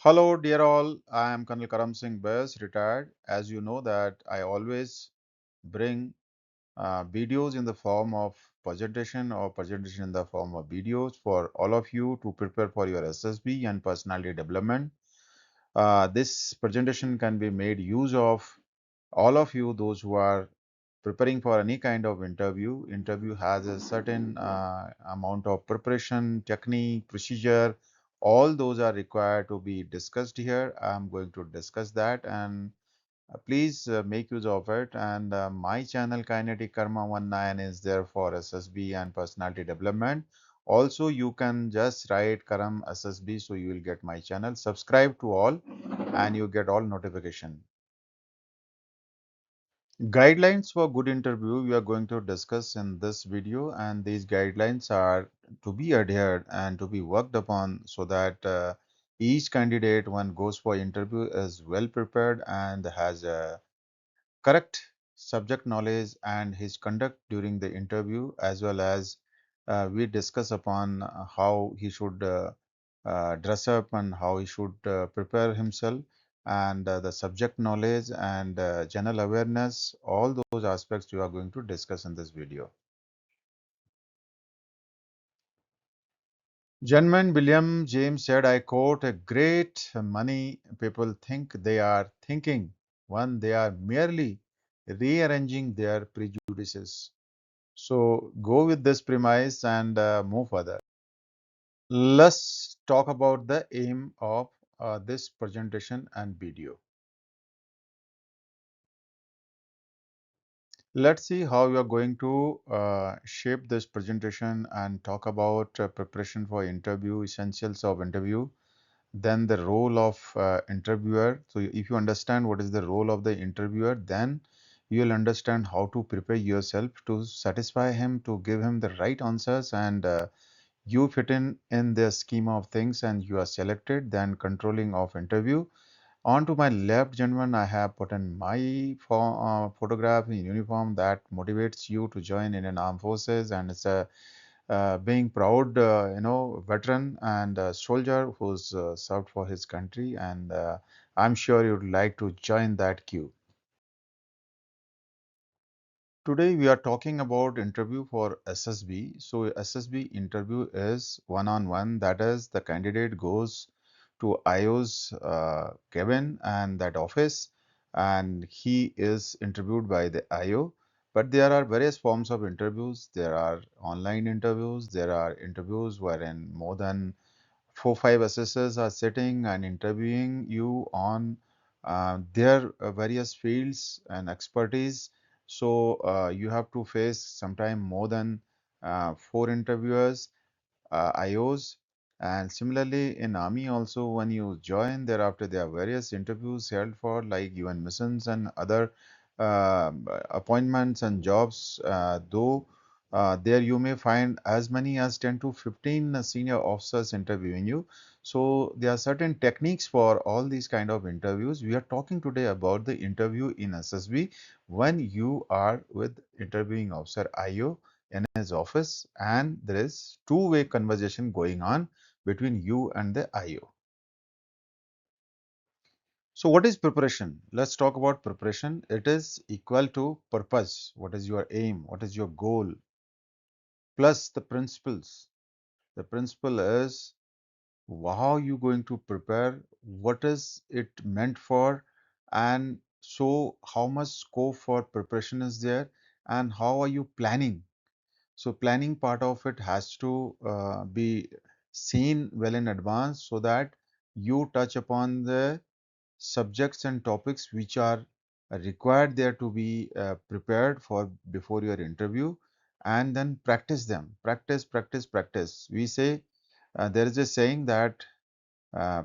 Hello, dear all. I am Colonel Karam Singh Bess, retired. As you know that I always bring videos in the form of presentation or presentation in the form of videos for all of you to prepare for your SSB and personality development. This presentation can be made use of all of you, those who are preparing for any kind of interview. Interview has a certain amount of preparation, technique, procedure. All those are required to be discussed here. I'm going to discuss that, and please make use of it. And my channel Kinetic Karma 19 is there for SSB and personality development. Also, you can just write Karam SSB, so you will get my channel. Subscribe to all, and you get all notification. Guidelines for good interview we are going to discuss in this video, and these guidelines are to be adhered and to be worked upon so that each candidate when goes for interview is well prepared and has a correct subject knowledge and his conduct during the interview, as well as we discuss upon how he should dress up and how he should prepare himself, and the subject knowledge and general awareness. All those aspects we are going to discuss in this video. Gentleman William James said, I quote, a great many people think they are thinking when they are merely rearranging their prejudices. So go with this premise and move further. Let's talk about the aim of this presentation and video. Let's see how you are going to shape this presentation and talk about preparation for interview, essentials of interview, then the role of interviewer. So if you understand what is the role of the interviewer, then you will understand how to prepare yourself to satisfy him, to give him the right answers, and you fit in the schema of things and you are selected. Then controlling of interview. On to my left, gentlemen, I have put in my photograph in uniform that motivates you to join in an armed forces, and it's a being proud, veteran and soldier who's served for his country, and I'm sure you'd like to join that queue. Today we are talking about interview for SSB. So SSB interview is one-on-one. That is, the candidate goes to IO's cabin and that office, and he is interviewed by the IO. But there are various forms of interviews. There are online interviews. There are interviews wherein more than 4 5 assessors are sitting and interviewing you on their various fields and expertise. So you have to face sometime more than 4 interviewers, IOs. And similarly, in Army also, when you join, thereafter there are various interviews held for like UN missions and other appointments and jobs. Though there you may find as many as 10 to 15 senior officers interviewing you. So there are certain techniques for all these kind of interviews. We are talking today about the interview in SSB when you are with interviewing officer IO in his office, and there is two-way conversation going on between you and the IO. So what is preparation? Let's talk about preparation. It is equal to purpose. What is your aim? What is your goal? Plus the principles. The principle is how you going to prepare, what is it meant for, and so how much scope for preparation is there, and how are you planning. So planning part of it has to be seen well in advance so that you touch upon the subjects and topics which are required there to be prepared for before your interview, and then practice them. Practice, practice, practice. We say there is a saying that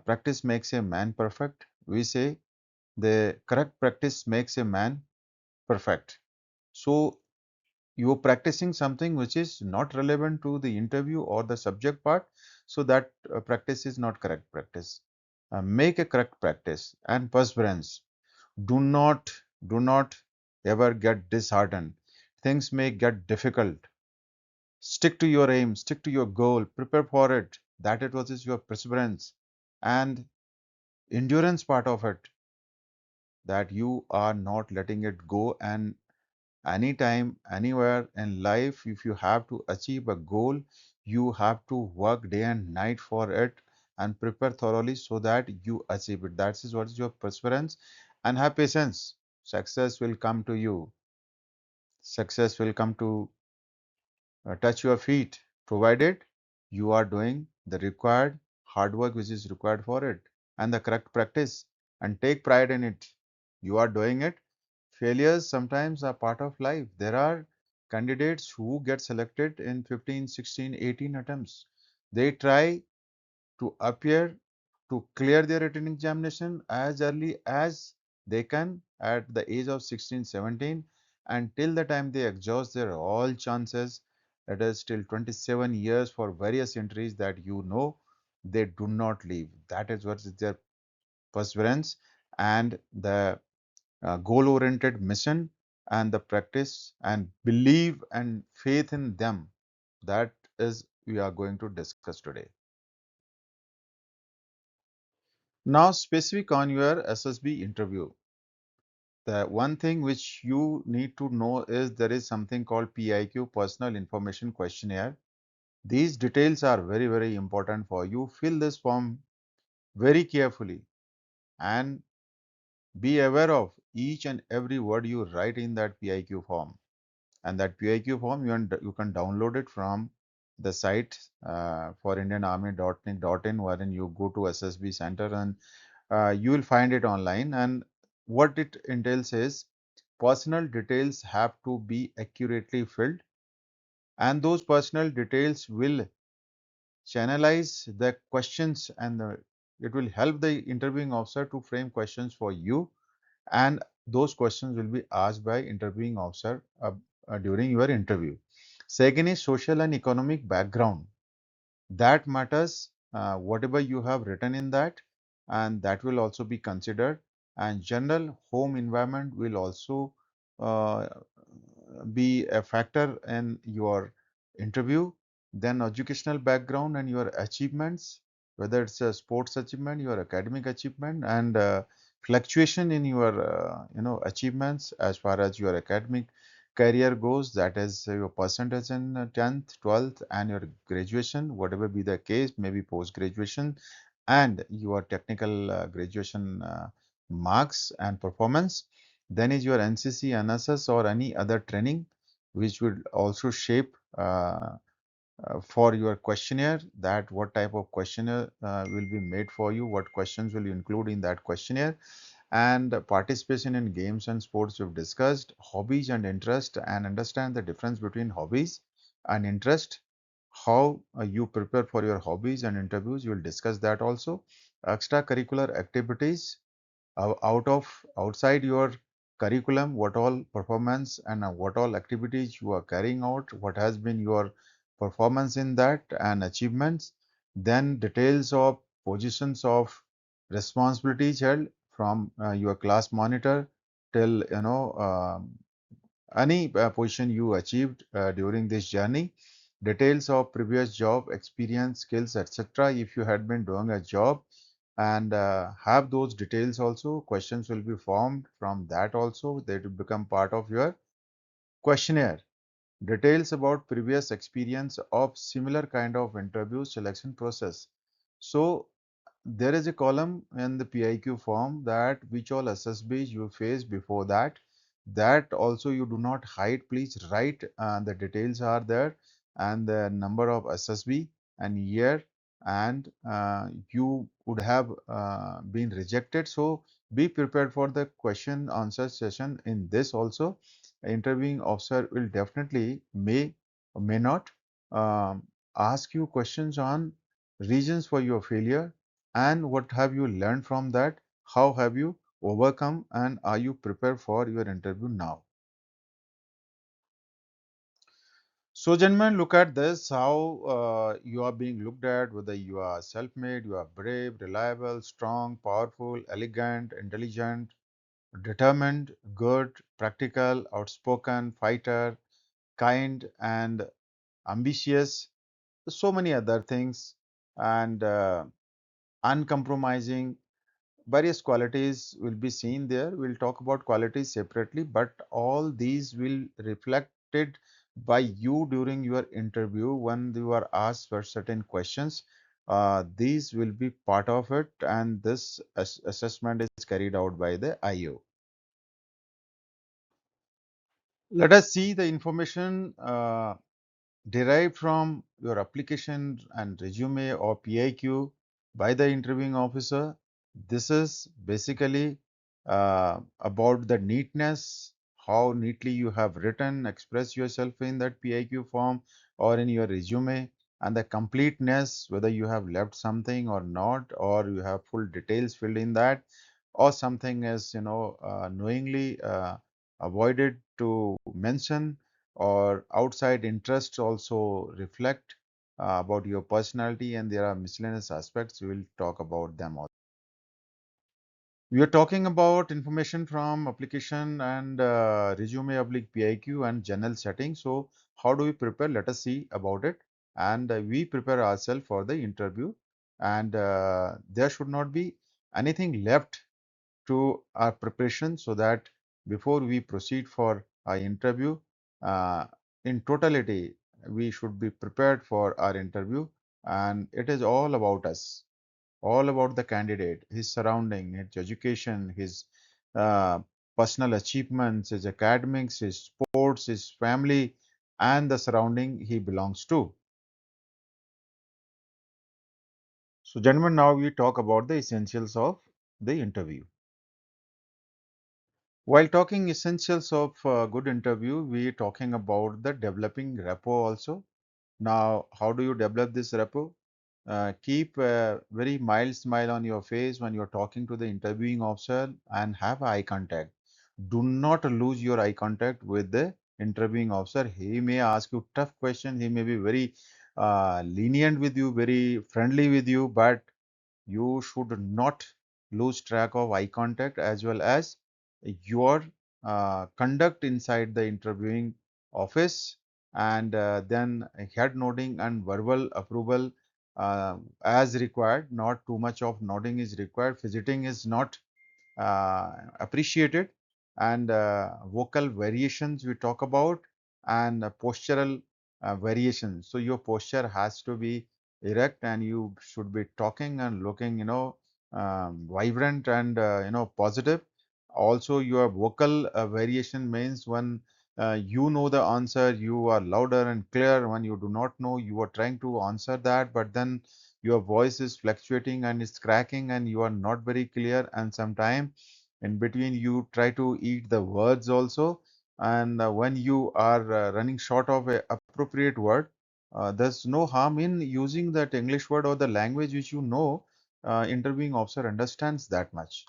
practice makes a man perfect. We say the correct practice makes a man perfect. So you're practicing something which is not relevant to the interview or the subject part, so that practice is not correct practice. Make a correct practice and perseverance. Do not ever get disheartened. Things may get difficult. Stick to your aim, stick to your goal, prepare for it. That it was is your perseverance, and endurance part of it, that you are not letting it go. And anytime, anywhere in life, if you have to achieve a goal, you have to work day and night for it and prepare thoroughly so that you achieve it. That is what is your perseverance, and have patience. Success will come to you. Success will come to touch your feet, provided you are doing the required hard work which is required for it, and the correct practice, and take pride in it. You are doing it. Failures sometimes are part of life. There are candidates who get selected in 15, 16, 18 attempts. They try to appear to clear their written examination as early as they can at the age of 16, 17, until the time they exhaust their all chances. That is till 27 years for various entries that you know, they do not leave. That is what is their perseverance and the goal oriented mission and the practice and believe and faith in them. That is we are going to discuss today. Now, specific on your SSB interview, the one thing which you need to know is there is something called PIQ, Personal Information Questionnaire. These details are very, very important for you. Fill this form very carefully and be aware of each and every word you write in that PIQ form. And that PIQ form, you can download it from the site for indianarmy.nic.in, wherein you go to SSB Center and you will find it online. And what it entails is personal details have to be accurately filled, and those personal details will channelize the questions, and it will help the interviewing officer to frame questions for you, and those questions will be asked by interviewing officer during your interview. Second is social and economic background. That matters, whatever you have written in that, and that will also be considered. And general home environment will also uh, be a factor in your interview. Then educational background and your achievements, whether it's a sports achievement, your academic achievement, and fluctuation in your achievements as far as your academic career goes, that is your percentage in 10th, 12th, and your graduation, whatever be the case, maybe post graduation, and your technical graduation marks and performance. Then is your NCC, NSS, or any other training which will also shape for your questionnaire, that what type of questionnaire will be made for you, what questions will you include in that questionnaire. And participation in games and sports we've discussed, hobbies and interest, and understand the difference between hobbies and interest, how you prepare for your hobbies and interviews, you will discuss that also. Extracurricular activities, outside your curriculum, what all performance and what all activities you are carrying out, what has been your performance in that and achievements. Then details of positions of responsibilities held from your class monitor till any position you achieved during this journey. Details of previous job experience, skills, etc. If you had been doing a job, and have those details also, questions will be formed from that also, they will become part of your questionnaire. Details about previous experience of similar kind of interview selection process. So there is a column in the PIQ form that which all SSBs you faced before that. That also you do not hide. Please write. The details are there, and the number of SSB and year, and you would have been rejected. So be prepared for the question answer session. In this also, interviewing officer will definitely may or may not um, ask you questions on reasons for your failure, and what have you learned from that, how have you overcome, and are you prepared for your interview now. So gentlemen, look at this, how you are being looked at, whether you are self-made, you are brave, reliable, strong, powerful, elegant, intelligent, determined, good, practical, outspoken, fighter, kind, and ambitious, so many other things, and uncompromising. various qualities will be seen there. We'll talk about qualities separately, but all these will reflected by you during your interview when you are asked for certain questions. These will be part of it, and this assessment is carried out by the IO. Let us see the information derived from your application and resume or PIQ by the interviewing officer. This is basically about the neatness, how neatly you have written, express yourself in that PIQ form or in your resume, and the completeness, whether you have left something or not, or you have full details filled in that, or something is, knowingly avoided to mention, or outside interests also reflect about your personality, and there are miscellaneous aspects. We will talk about them all. We are talking about information from application and resume oblique PIQ and general settings. So how do we prepare? Let us see about it. And we prepare ourselves for the interview, and there should not be anything left to our preparation, so that before we proceed for our interview, uh, in totality, we should be prepared for our interview, and it is all about us, all about the candidate, his surrounding, his education, his uh, personal achievements, his academics, his sports, his family, and the surrounding he belongs to. So, gentlemen, now we talk about the essentials of the interview. While talking essentials of a good interview, we are talking about the developing rapport also. Now, how do you develop this rapport? Keep a very mild smile on your face when you're talking to the interviewing officer, and have eye contact. Do not lose your eye contact with the interviewing officer. He may ask you tough questions. He may be very lenient with you, very friendly with you, but you should not lose track of eye contact as well as your conduct inside the interviewing office, and then head nodding and verbal approval as required. Not too much of nodding is required. Fidgeting is not appreciated, and vocal variations we talk about, and postural variations. So your posture has to be erect, and you should be talking and looking, vibrant and positive. Also, your vocal variation means when you know the answer, you are louder and clear. When you do not know, you are trying to answer that, but then your voice is fluctuating and it's cracking, and you are not very clear, and sometimes in between you try to eat the words also, and when you are running short of a appropriate word, there's no harm in using that English word or the language which interviewing officer understands that much.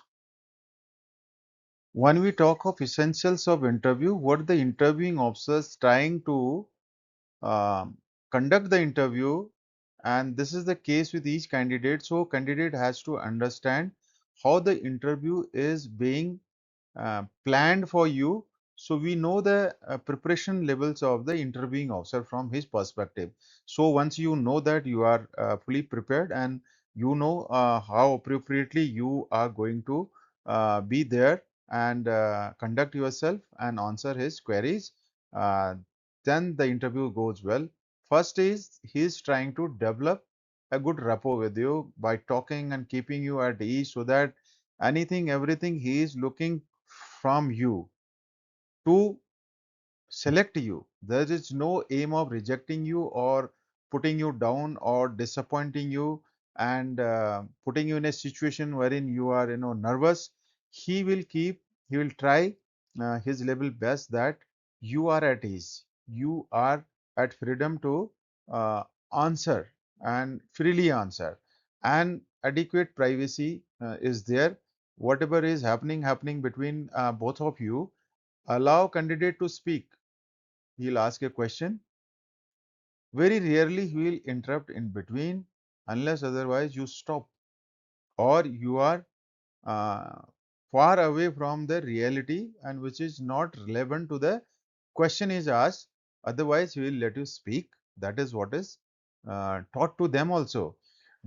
When we talk of essentials of interview, what the interviewing officers trying to um, conduct the interview, and this is the case with each candidate. So candidate has to understand how the interview is being planned for you. So we know the preparation levels of the interviewing officer from his perspective. So once you know that, you are fully prepared, and you know how appropriately you are going to be there and conduct yourself and answer his queries, uh, then the interview goes well. First is he is trying to develop a good rapport with you by talking and keeping you at ease, so that anything, everything he is looking from you to select you. There is no aim of rejecting you or putting you down or disappointing you, and putting you in a situation wherein you are nervous. He will keep, he will try his level best that you are at ease, you are at freedom to uh, answer and freely answer, and adequate privacy is there. Whatever is happening between both of you, allow candidate to speak. He'll ask a question. Very rarely he will interrupt in between, unless otherwise you stop, or you are uh, far away from the reality and which is not relevant to the question is asked. Otherwise, he will let you speak. That is what is taught to them also.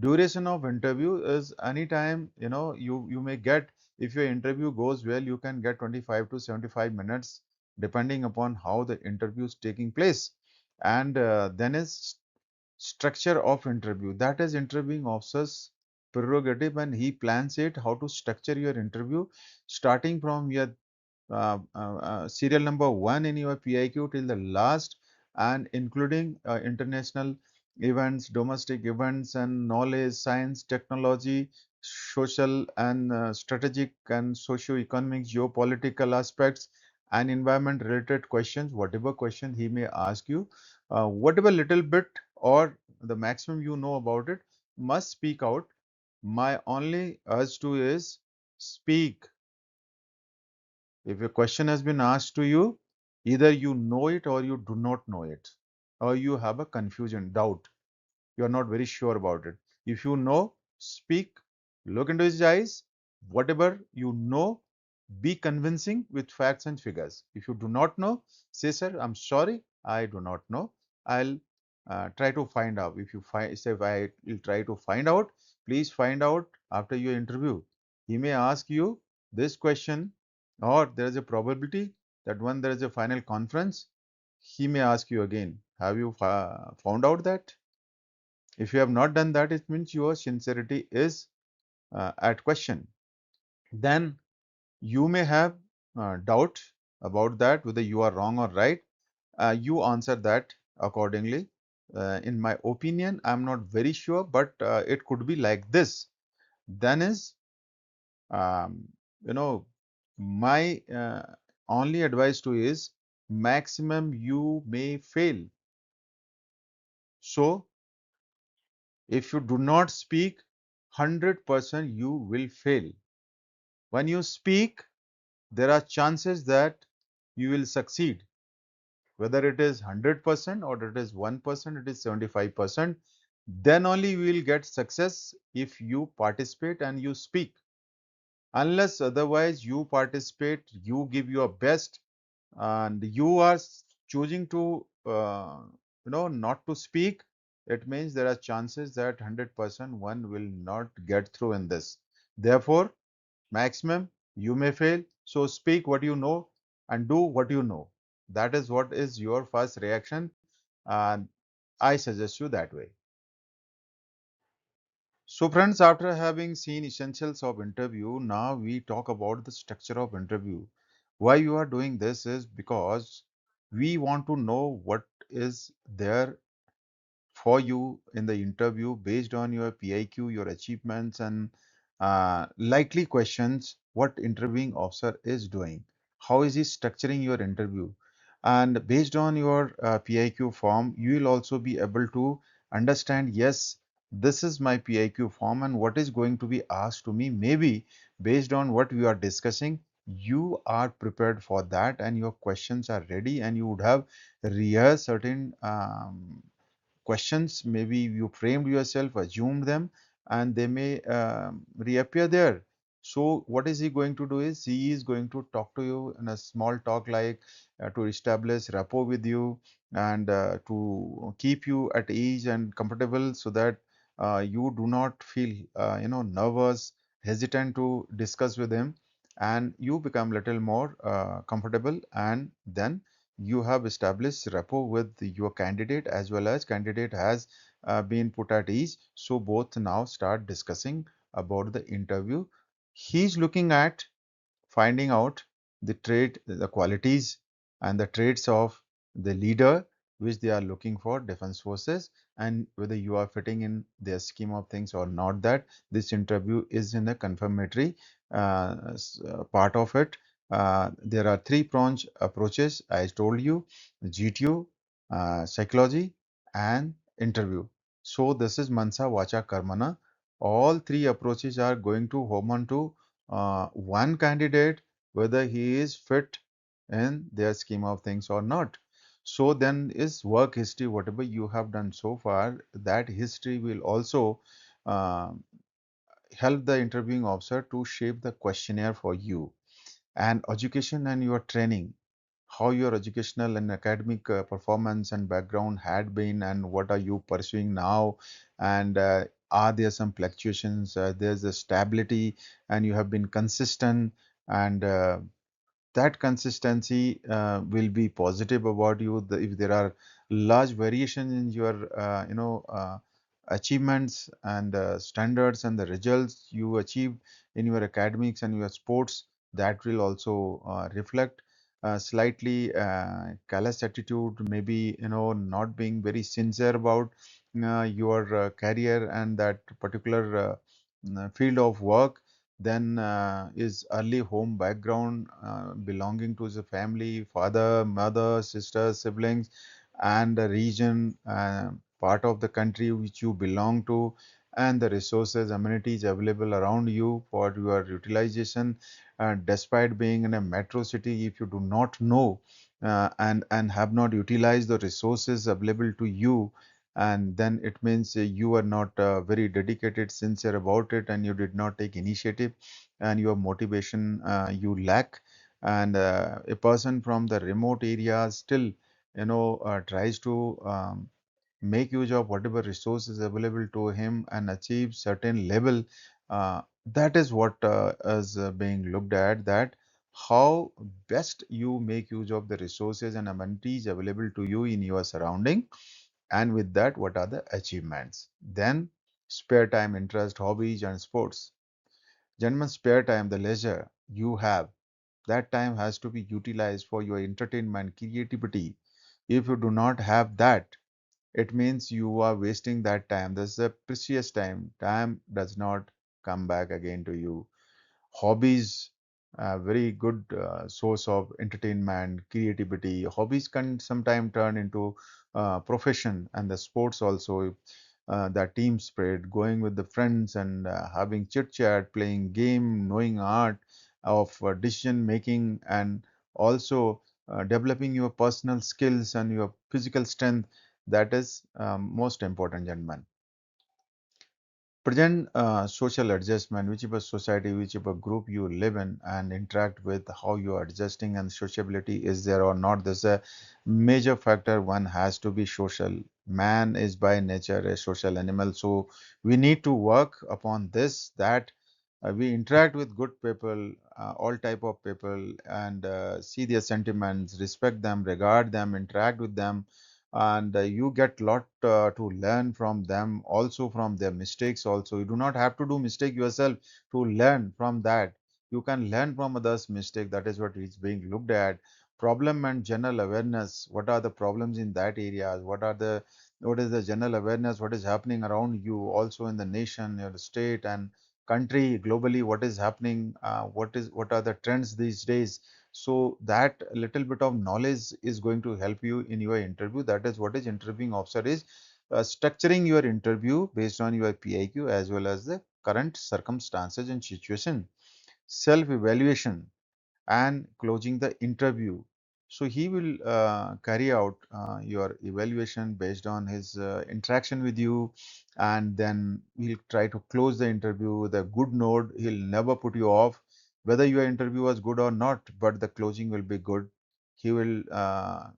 Duration of interview is anytime, you may get, if your interview goes well, you can get 25 to 75 minutes depending upon how the interview is taking place. And then is structure of interview, that is interviewing officer's prerogative, and he plans it how to structure your interview starting from your serial number one in your PIQ till the last, and including international events, domestic events, and knowledge, science, technology, social and strategic and socio-economic, geopolitical aspects, and environment related questions. Whatever question he may ask you, whatever little bit or the maximum you know about it, must speak out. My only urge to is speak. If a question has been asked to you, either you know it or you do not know it, or you have a confusion, doubt, you are not very sure about it. If you know, speak, look into his eyes, whatever you know, be convincing with facts and figures. If you do not know, say, sir, I'm sorry, I do not know. I'll try to find out. If you say, I will try to find out, please find out after your interview. He may ask you this question, or there is a probability that when there is a final conference, he may ask you again, have you found out that? If you have not done that, it means your sincerity is at question. Then you may have doubt about that, whether you are wrong or right. You answer that accordingly. In my opinion, I'm not very sure, but it could be like this. Then is, um, you know, my only advice to is maximum you may fail. So if you do not speak, 100% you will fail. When you speak, there are chances that you will succeed. Whether it is 100% or it is 1%, it is 75%, then only you will get success if you participate and you speak. Unless otherwise you participate, you give your best, and you are choosing to, not to speak, it means there are chances that 100% one will not get through in this. Therefore, maximum you may fail. So speak what you know and do what you know. That is what is your first reaction, and I suggest you that way. So friends, after having seen essentials of interview, now we talk about the structure of interview. Why you are doing this is because we want to know what is there for you in the interview based on your PIQ, your achievements, and likely questions, what interviewing officer is doing. How is he structuring your interview? And based on your PIQ form, you will also be able to understand, yes, this is my PIQ form and what is going to be asked to me. Maybe based on what we are discussing, you are prepared for that and your questions are ready, and you would have rehearsed certain questions. Maybe you framed yourself, assumed them, and they may reappear there. So what is he going to do is he is going to talk to you in a small talk, like to establish rapport with you, and to keep you at ease and comfortable, so that you do not feel nervous, hesitant to discuss with him, and you become little more comfortable, and then you have established rapport with your candidate, as well as candidate has been put at ease. So both now start discussing about the interview. He's looking at finding out the trait, the qualities and the traits of the leader which they are looking for defense forces, and whether you are fitting in their scheme of things or not. That this interview is in a confirmatory part of it. There are three pronged approaches I told you: GTO, psychology, and interview. So this is Mansa Vacha Karmana. All three approaches are going to home on to one candidate, whether he is fit in their scheme of things or not. So then is work history, whatever you have done so far, that history will also uh, help the interviewing officer to shape the questionnaire for you. And education and your training, how your educational and academic performance and background had been, and what are you pursuing now, and are there some fluctuations, there's a stability, and you have been consistent, and that consistency will be positive about you. If there are large variations in your achievements and standards and the results you achieve in your academics and your sports, that will also reflect slightly callous attitude, maybe not being very sincere about your career and that particular field of work. Then is early home background, belonging to the family, father, mother, sister, siblings, and the region, part of the country which you belong to, and the resources, amenities available around you for your utilization. Despite being in a metro city, if you do not know and have not utilized the resources available to you, and then it means you are not very dedicated, sincere about it, and you did not take initiative, and your motivation you lack. And a person from the remote area still tries to make use of whatever resources available to him and achieve certain level. That is what is being looked at, that how best you make use of the resources and amenities available to you in your surrounding, and with that what are the achievements. Then spare time, interest, hobbies, and sports. Gentlemen, spare time, the leisure you have, that time has to be utilized for your entertainment, creativity. If you do not have that, it means you are wasting that time. This is a precious time. Time does not come back again to you. Hobbies, a very good source of entertainment, creativity. Hobbies can sometimes turn into profession, and the sports also, the team spirit, going with the friends and having chit chat, playing game, knowing art of decision making, and also developing your personal skills and your physical strength. That is most important, gentlemen. Present social adjustment, whichever society, whichever group you live in and interact with, how you are adjusting, and sociability is there or not. There's a major factor. One has to be social. Man is by nature a social animal, so we need to work upon this, that we interact with good people, all type of people, and see their sentiments, respect them, regard them, interact with them, and you get lot to learn from them, also from their mistakes. Also, you do not have to do mistake yourself to learn from that. You can learn from others mistake. That is what is being looked at. Problem and general awareness, what are the problems in that area, what is the general awareness, what is happening around you, also in the nation, your state and country, globally, what is happening, what are the trends these days. So that little bit of knowledge is going to help you in your interview. That is what is interviewing officer is structuring your interview based on your PIQ as well as the current circumstances and situation. Self evaluation and closing the interview. So he will carry out your evaluation based on his interaction with you, and then he'll try to close the interview with a good note. He'll never put you off, whether your interview was good or not, but the closing will be good. He will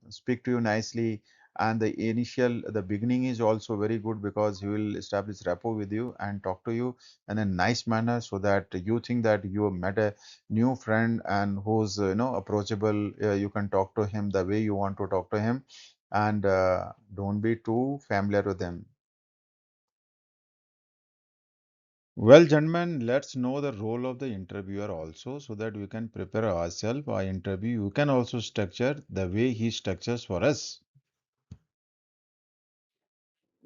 speak to you nicely, and the beginning is also very good because he will establish rapport with you and talk to you in a nice manner, so that you think that you have met a new friend and who's approachable. You can talk to him the way you want to talk to him, and don't be too familiar with him. Well, gentlemen, let's know the role of the interviewer also, so that we can prepare ourselves our interview. You can also structure the way he structures for us.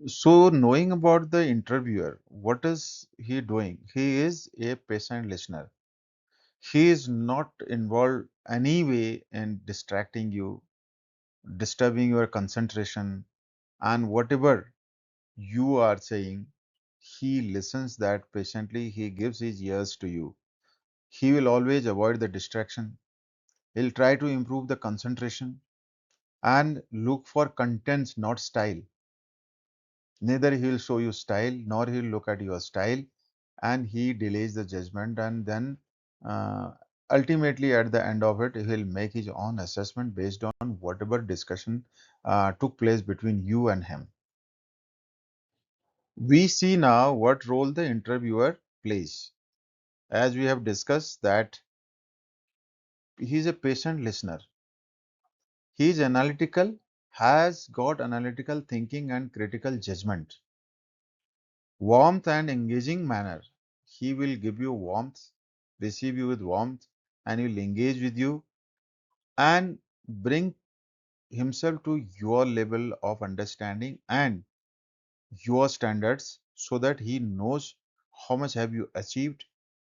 So, knowing about the interviewer, what is he doing? He is a patient listener. He is not involved any way in distracting you, disturbing your concentration, and whatever you are saying, he listens that patiently. He gives his ears to you. He will always avoid the distraction. He'll try to improve the concentration and look for contents, not style. Neither he'll show you style nor he'll look at your style, and he delays the judgment, and then uh, ultimately at the end of it he'll make his own assessment based on whatever discussion took place between you and him. We see now what role the interviewer plays. As we have discussed that he is a patient listener. He is analytical, has got analytical thinking and critical judgment. Warmth and engaging manner. He will give you warmth, receive you with warmth, and will engage with you and bring himself to your level of understanding and your standards so that he knows how much have you achieved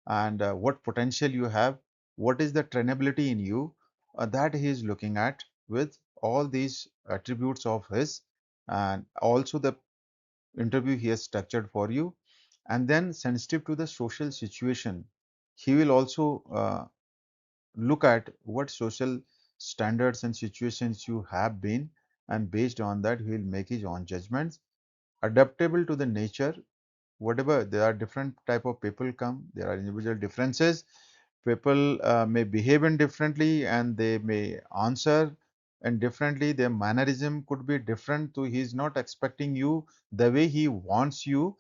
and what potential you have, what is the trainability in you, that he is looking at with all these attributes of his, and also the interview he has structured for you. And then sensitive to the social situation, he will also look at what social standards and situations you have been, and based on that he will make his own judgments. Adaptable to the nature, whatever, there are different type of people come, there are individual differences. People may behave in differently and they may answer and differently, their mannerism could be different, so he is not expecting you the way he wants you,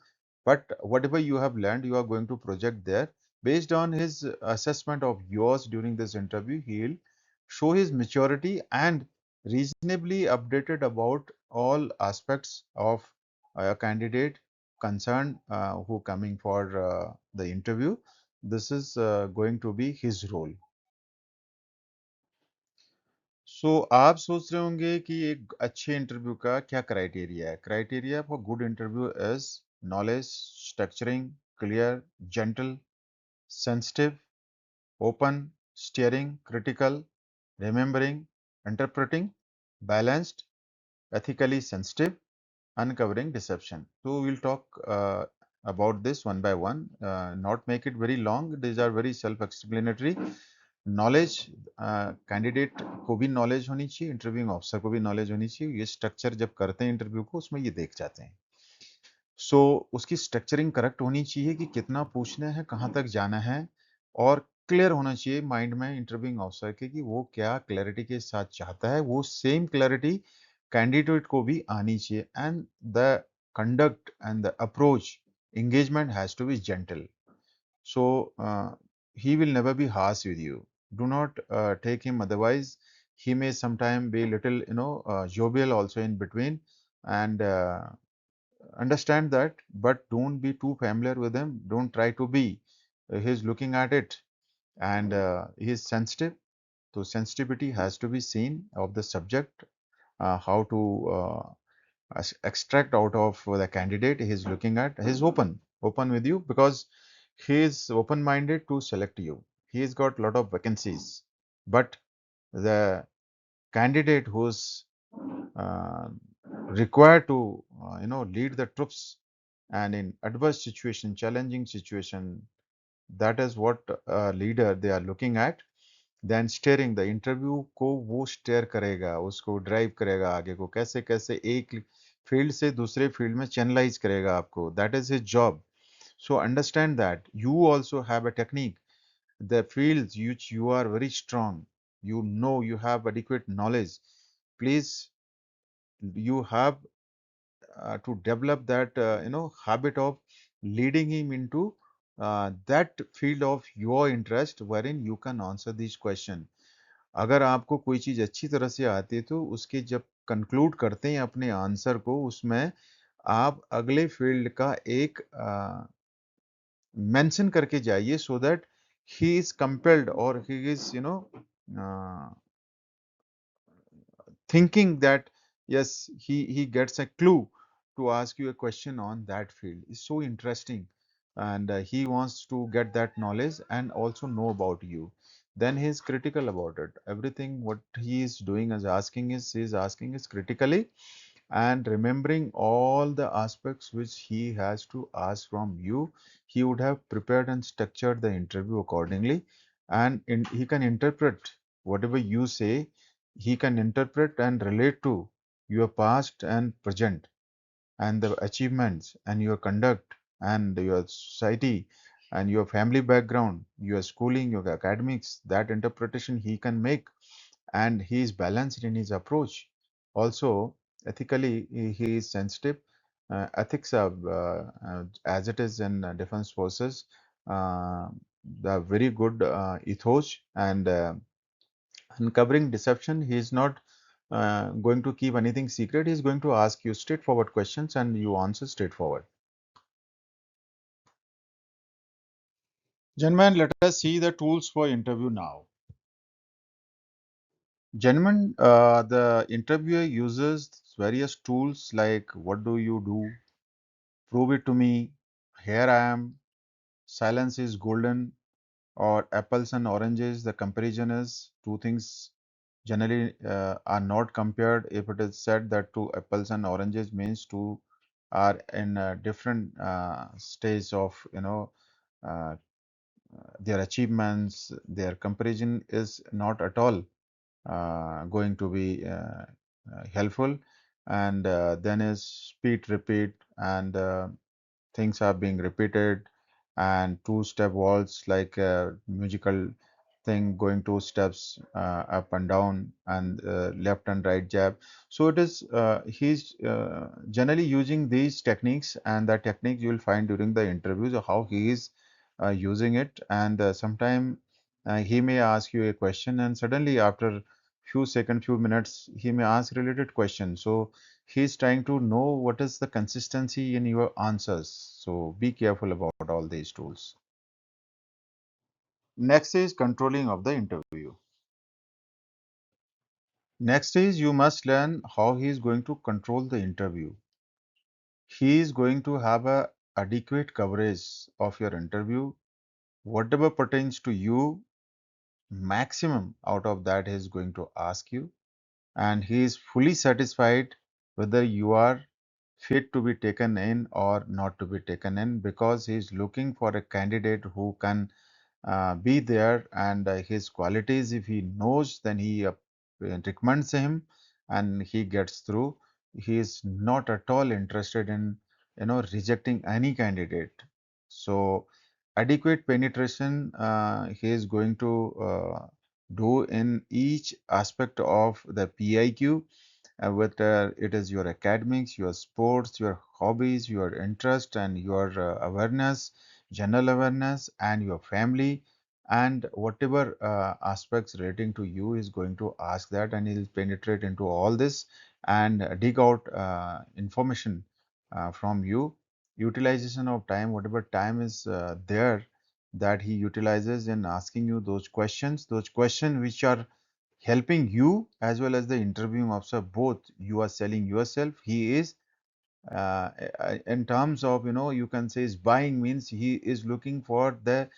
but whatever you have learned you are going to project there. Based on his assessment of yours during this interview, he will show his maturity and reasonably updated about all aspects of a candidate concerned who coming for the interview. This is going to be his role. सो आप सोच रहे होंगे कि एक अच्छे interview का क्या criteria है। Criteria for good interview is knowledge, structuring, clear, gentle, sensitive, open, steering, critical, remembering, interpreting, balanced, ethically sensitive, uncovering deception. So we'll talk about this one by one, not make it very long. These are very self-explanatory. Knowledge, candidate को भी knowledge होनी चाहिए, interviewing officer को भी knowledge होनी चाहिए। ये structure जब करते हैं इंटरव्यू को उसमें ये देख जाते हैं। सो उसकी स्ट्रक्चरिंग करेक्ट होनी चाहिए कि कितना पूछना है, कहाँ तक जाना है, और क्लियर होना चाहिए माइंड में इंटरव्यूइंग ऑफिसर के कि वो क्या क्लैरिटी के साथ चाहता है, वो सेम क्लैरिटी कैंडिडेट को भी आनी चाहिए। And the conduct and the approach, engagement has to be gentle. So he will never be harsh with you. Do not take him, otherwise he may sometime be little, jovial also in between, and understand that, but don't be too familiar with him. Don't try to be. He's looking at it, and he is sensitive. So sensitivity has to be seen of the subject, how to extract out of the candidate he is looking at. He's open with you because he is open-minded to select you. He has got a lot of vacancies, but the candidate who's uh, required to lead the troops and in adverse situation, challenging situation, that is what leader they are looking at. Then staring, the interview को वो stair करेगा, उसको drive करेगा आगे को, कैसे कैसे एक फील्ड से दूसरे फील्ड में चैनलाइज करेगा आपको, that is his job. So understand that you also have a technique, the fields which you are very strong, you have adequate knowledge. Please, you have to develop that habit of leading him into that field of your interest wherein you can answer these question. अगर आपको कोई चीज अच्छी तरह से आती है तो उसके जब कंक्लूड करते हैं अपने आंसर को, उसमें आप अगले फील्ड का एक मेंशन करके जाइए, so that he is compelled और he is thinking that yes, he gets a clue to ask you a question on that field. It's so interesting, and he wants to get that knowledge and also know about you. Then he is critical about it. Everything what he is doing is asking is he is asking is critically, and remembering all the aspects which he has to ask from you. He would have prepared and structured the interview accordingly, and he can interpret whatever you say. He can interpret and relate to your past and present, and the achievements and your conduct and your society and your family background, your schooling, your academics. That interpretation he can make, and he is balanced in his approach. Also, ethically, he is sensitive, ethics as it is in defense forces, uh, the very good ethos and uncovering deception. He is not going to keep anything secret. He is going to ask you straightforward questions and you answer straightforward. Gentlemen, let us see the tools for interview now. Gentlemen, the interviewer uses various tools like what do you do, prove it to me, here I am, silence is golden, or apples and oranges. The comparison is two things generally are not compared. If it is said that two apples and oranges means two are in a different stage of uh, their achievements, their comparison is not at all going to be helpful. And then is speed repeat, and things are being repeated, and two-step waltz like a musical thing going two steps up and down, and left and right jab. So it is he's generally using these techniques, and the techniques you will find during the interviews of how he is using it. And sometime he may ask you a question, and suddenly after few seconds, few minutes, he may ask related question. So he's trying to know what is the consistency in your answers. So be careful about all these tools. Next is controlling of the interview. Next is you must learn how he is going to control the interview. He is going to have a adequate coverage of your interview. Whatever pertains to you, maximum out of that he is going to ask you, and he is fully satisfied whether you are fit to be taken in or not to be taken in, because he is looking for a candidate who can be there, and his qualities if he knows, then he recommends him and he gets through. He is not at all interested in rejecting any candidate. So adequate penetration he is going to do in each aspect of the PIQ, whether it is your academics, your sports, your hobbies, your interest, and your awareness, general awareness, and your family, and whatever aspects relating to you is going to ask that, and he'll penetrate into all this and dig out information from you. Utilization of time, whatever time is there, that he utilizes in asking you those questions which are helping you as well as the interviewing officer, both you are selling yourself, he is in terms of you can say is buying, means he is looking for the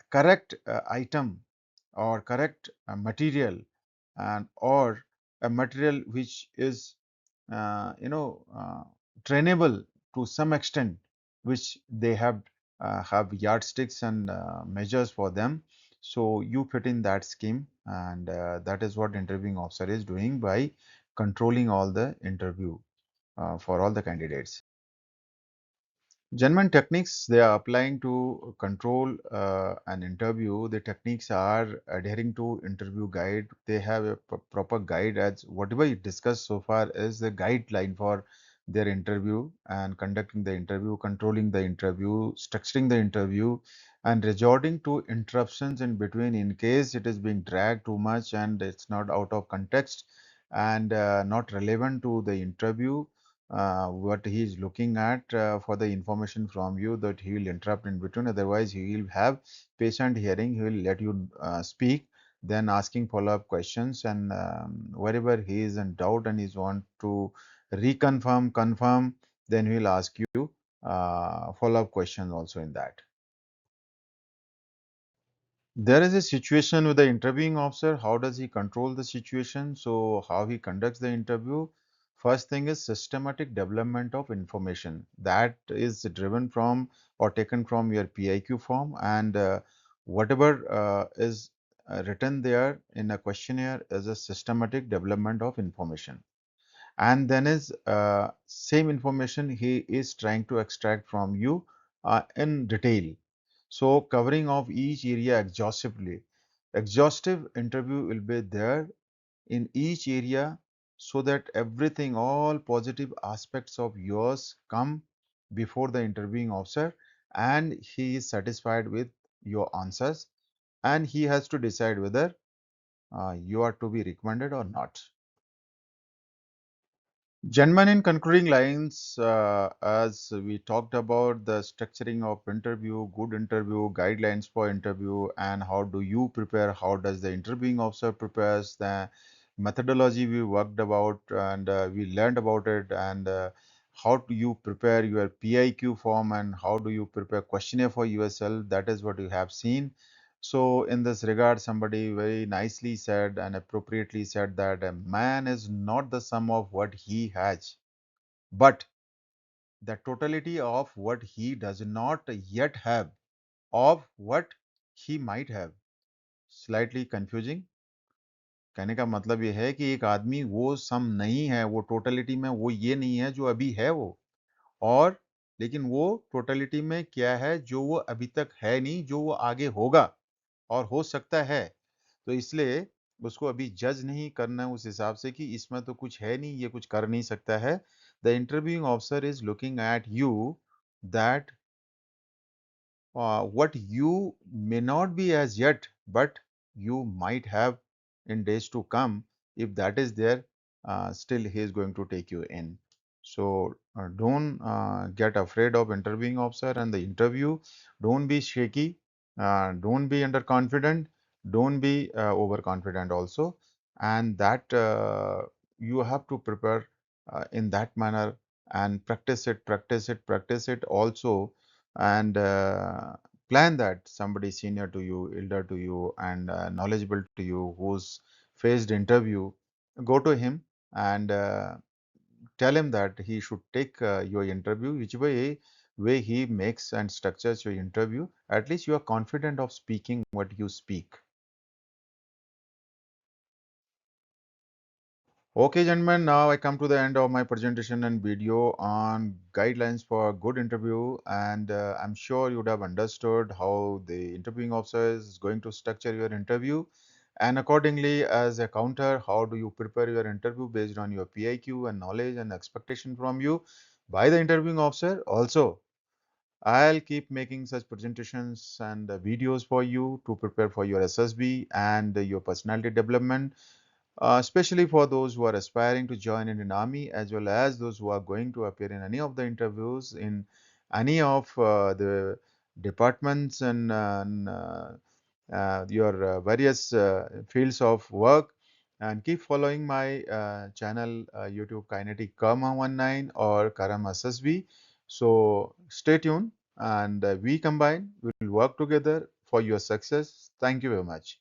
correct item or correct material, and or a material which is trainable to some extent, which they have yardsticks and measures for them. So you fit in that scheme, and that is what interviewing officer is doing by controlling all the interview for all the candidates. Gentlemen, techniques they are applying to control an interview. The techniques are adhering to interview guide. They have a proper guide, as whatever you discussed so far is the guideline for their interview and conducting the interview, controlling the interview, structuring the interview, and resorting to interruptions in between in case it is being dragged too much and it's not out of context and not relevant to the interview what he is looking at for the information from you, that he will interrupt in between. Otherwise he will have patient hearing, he will let you speak, then asking follow-up questions, and wherever he is in doubt and he want to reconfirm confirm, then he will ask you follow-up questions also in that. There is a situation with the interviewing officer. How does he control the situation? So, how he conducts the interview? First thing is systematic development of information that is driven from or taken from your PIQ form, and whatever is written there in a questionnaire is a systematic development of information. And then is same information he is trying to extract from you in detail. So covering of each area exhaustively. Exhaustive interview will be there in each area. so that everything, all positive aspects of yours come before the interviewing officer, and he is satisfied with your answers, and he has to decide whether you are to be recommended or not. Gentlemen, in concluding lines, as we talked about the structuring of interview, good interview, guidelines for interview, and how do you prepare, how does the interviewing officer prepares, the methodology we worked about and we learned about it, and how do you prepare your PIQ form and how do you prepare questionnaire for yourself, that is what you have seen. So in this regard, somebody very nicely said and appropriately said that a man is not the sum of what he has, but the totality of what he does not yet have, of what he might have. Slightly confusing. कहने का मतलब ये है कि एक आदमी वो सम नहीं है, वो टोटलिटी में वो ये नहीं है जो अभी है वो, और लेकिन वो टोटलिटी में क्या है जो वो अभी तक है नहीं, जो वो आगे होगा और हो सकता है। तो इसलिए उसको अभी जज नहीं करना है उस हिसाब से कि इसमें तो कुछ है नहीं, ये कुछ कर नहीं सकता है। The interviewing officer is looking at you that what you may not be as yet, but you might have in days to come. If that is there, still he is going to take you in. So don't get afraid of interviewing officer and the interview. Don't be shaky. Don't be underconfident. Don't be overconfident also. And that you have to prepare in that manner and practice it, practice it, practice it also, and plan that somebody senior to you, elder to you, and knowledgeable to you who's faced interview, go to him and tell him that he should take your interview, which way he makes and structures your interview. At least you are confident of speaking what you speak. Okay, gentlemen, now I come to the end of my presentation and video on guidelines for a good interview, and I'm sure you would have understood how the interviewing officer is going to structure your interview, and accordingly, as a counter, how do you prepare your interview based on your PIQ and knowledge and expectation from you by the interviewing officer. Also, I'll keep making such presentations and videos for you to prepare for your SSB and your personality development, especially for those who are aspiring to join Indian Army, as well as those who are going to appear in any of the interviews in any of the departments and your various fields of work. And keep following my channel YouTube Kinetic Karma 19 or Karam SSB. So stay tuned, and we combine, we will work together for your success. Thank you very much.